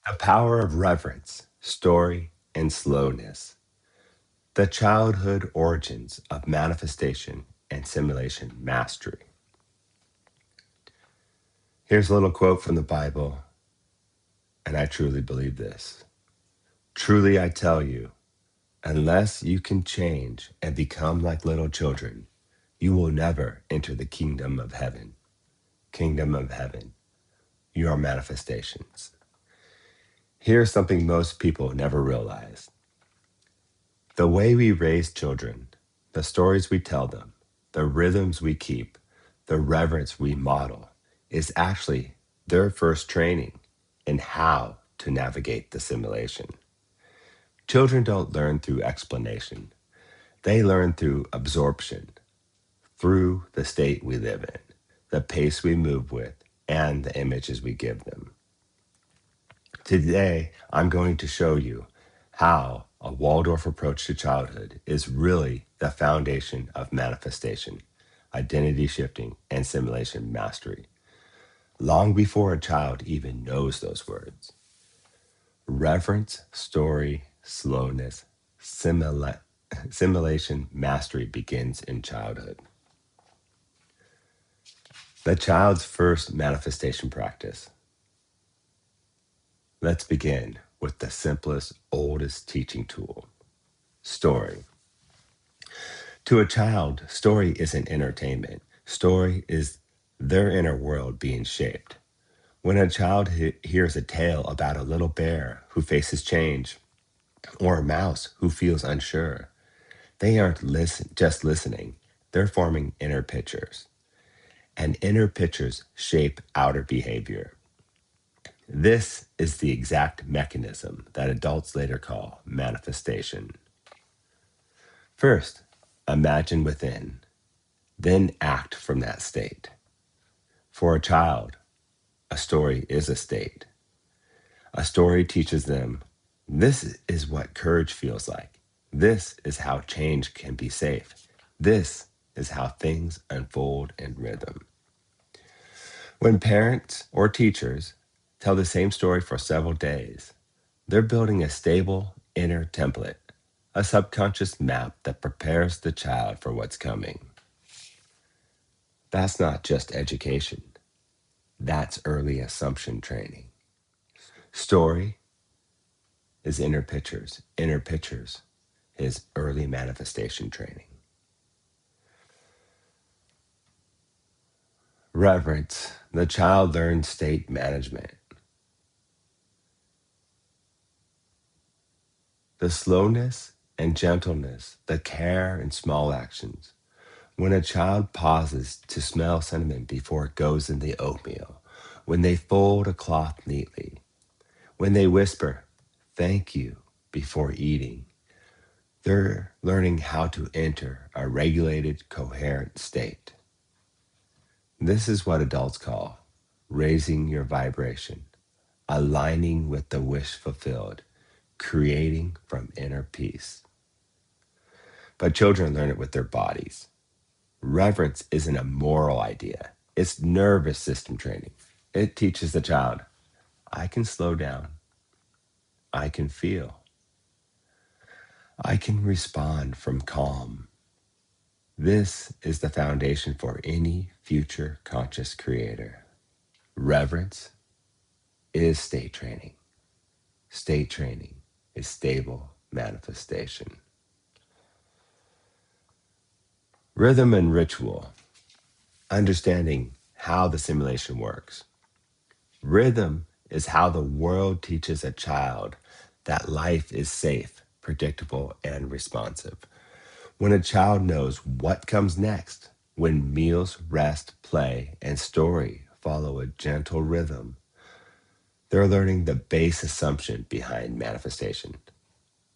The power of reverence, story, and slowness. The childhood origins of manifestation and simulation mastery. Here's a little quote from the Bible, and I truly believe this. Truly, I tell you, unless you can change and become like little children, you will never enter the kingdom of heaven. Kingdom of heaven, your manifestations. Here's something most people never realize. The way we raise children, the stories we tell them, the rhythms we keep, the reverence we model is actually their first training in how to navigate the simulation. Children don't learn through explanation. They learn through absorption, through the state we live in, the pace we move with, and the images we give them. Today, I'm going to show you how a Waldorf approach to childhood is really the foundation of manifestation, identity shifting, and simulation mastery, long before a child even knows those words. Reverence, story, slowness, simulation mastery begins in childhood. The child's first manifestation practice. Let's begin with the simplest, oldest teaching tool, story. To a child, story isn't entertainment. Story is their inner world being shaped. When a child hears a tale about a little bear who faces change, or a mouse who feels unsure, they aren't just listening. They're forming inner pictures. And inner pictures shape outer behavior. This is the exact mechanism that adults later call manifestation. First, imagine within, then act from that state. For a child, a story is a state. A story teaches them this is what courage feels like. This is how change can be safe. This is how things unfold in rhythm. When parents or teachers tell the same story for several days, they're building a stable inner template, a subconscious map that prepares the child for what's coming. That's not just education. That's early assumption training. Story is inner pictures. Inner pictures is early manifestation training. Reverence. The child learns state management. The slowness and gentleness, the care in small actions. When a child pauses to smell cinnamon before it goes in the oatmeal, when they fold a cloth neatly, when they whisper, thank you, before eating, they're learning how to enter a regulated, coherent state. This is what adults call raising your vibration, aligning with the wish fulfilled, creating from inner peace. But children learn it with their bodies. Reverence isn't a moral idea, it's nervous system training. It teaches the child, I can slow down, I can feel, I can respond from calm. This is the foundation for any future conscious creator. Reverence is state training. State training is stable manifestation. Rhythm and ritual, understanding how the simulation works. Rhythm is how the world teaches a child that life is safe, predictable, and responsive. When a child knows what comes next, when meals, rest, play, and story follow a gentle rhythm, they're learning the base assumption behind manifestation.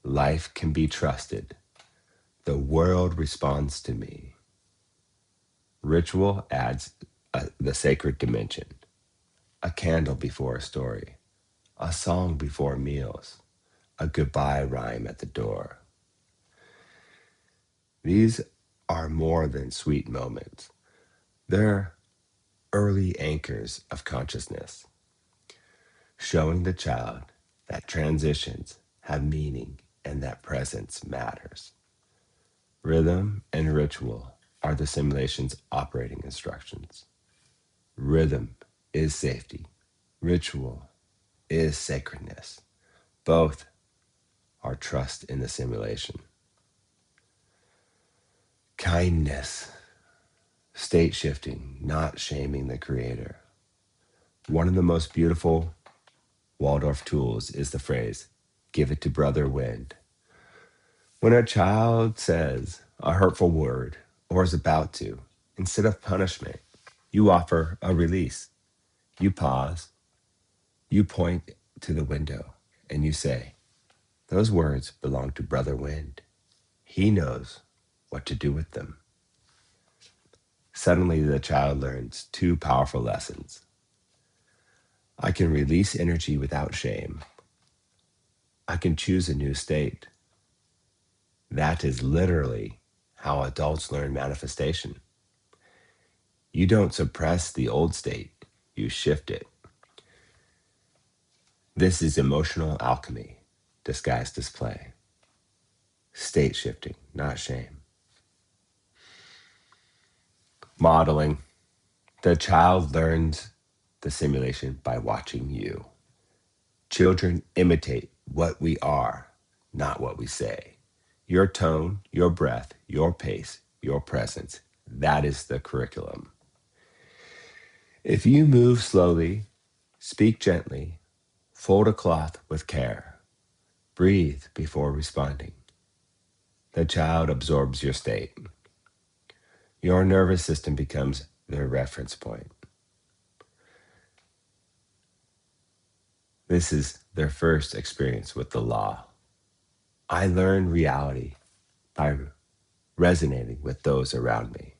Life can be trusted. The world responds to me. Ritual adds the sacred dimension. A candle before a story, a song before meals, a goodbye rhyme at the door. These are more than sweet moments. They're early anchors of consciousness, showing the child that transitions have meaning, and that presence matters. Rhythm and ritual are the simulation's operating instructions. Rhythm is safety. Ritual is sacredness. Both are trust in the simulation. Kindness, state shifting, not shaming the creator. One of the most beautiful Waldorf tools is the phrase, give it to brother wind. When a child says a hurtful word or is about to, instead of punishment, you offer a release. You pause, you point to the window, and you say, those words belong to brother wind. He knows what to do with them. Suddenly, the child learns two powerful lessons. I can release energy without shame. I can choose a new state. That is literally how adults learn manifestation. You don't suppress the old state, you shift it. This is emotional alchemy, disguised as play. State shifting, not shame. Modeling. The child learns the simulation by watching you. Children imitate what we are, not what we say. Your tone, your breath, your pace, your presence, that is the curriculum. If you move slowly, speak gently, fold a cloth with care, breathe before responding, the child absorbs your state. Your nervous system becomes their reference point. This is their first experience with the law. I learn reality by resonating with those around me.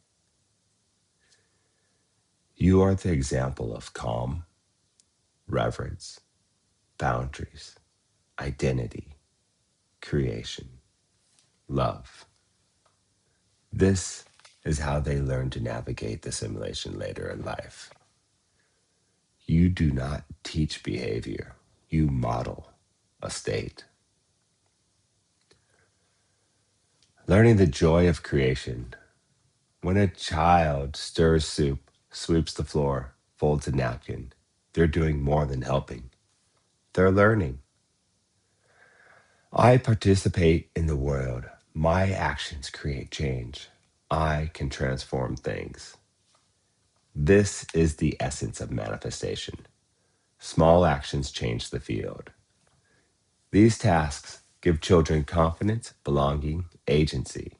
You are the example of calm, reverence, boundaries, identity, creation, love. This is how they learn to navigate the simulation later in life. You do not teach behavior, you model a state. Learning the joy of creation. When a child stirs soup, sweeps the floor, folds a napkin, they're doing more than helping. They're learning. I participate in the world. My actions create change. I can transform things. This is the essence of manifestation. Small actions change the field. These tasks give children confidence, belonging, agency,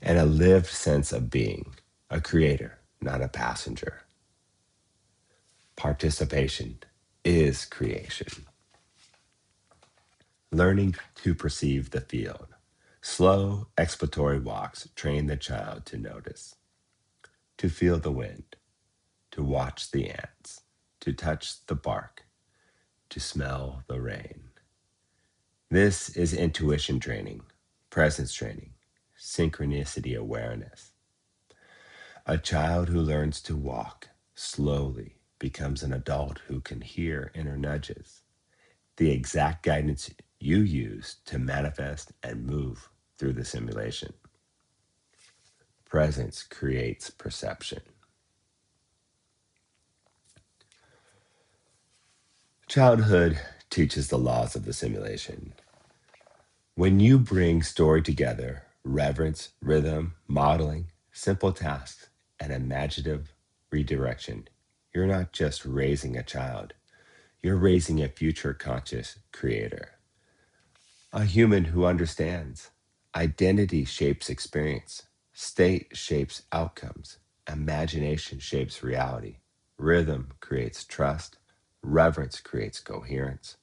and a lived sense of being, a creator, not a passenger. Participation is creation. Learning to perceive the field. Slow exploratory walks train the child to notice, to feel the wind, to watch the ants, to touch the bark, to smell the rain. This is intuition training, presence training, synchronicity awareness. A child who learns to walk slowly becomes an adult who can hear inner nudges, the exact guidance you use to manifest and move through the simulation. Presence creates perception. Childhood teaches the laws of the simulation. When you bring story together, reverence, rhythm, modeling, simple tasks, and imaginative redirection, you're not just raising a child, you're raising a future conscious creator. A human who understands. Identity shapes experience. State shapes outcomes. Imagination shapes reality. Rhythm creates trust. Reverence creates coherence.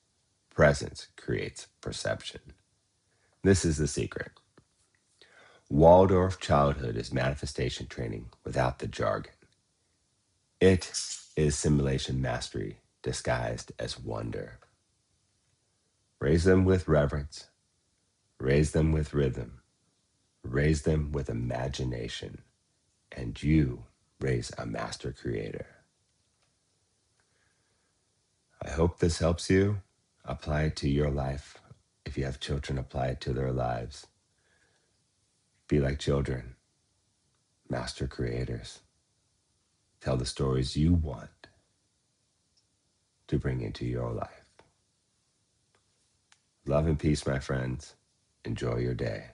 Presence creates perception. This is the secret. Waldorf childhood is manifestation training without the jargon. It is simulation mastery disguised as wonder. Raise them with reverence. Raise them with rhythm. Raise them with imagination. And you raise a master creator. I hope this helps you. Apply it to your life. If you have children, apply it to their lives. Be like children, master creators. Tell the stories you want to bring into your life. Love and peace, my friends. Enjoy your day.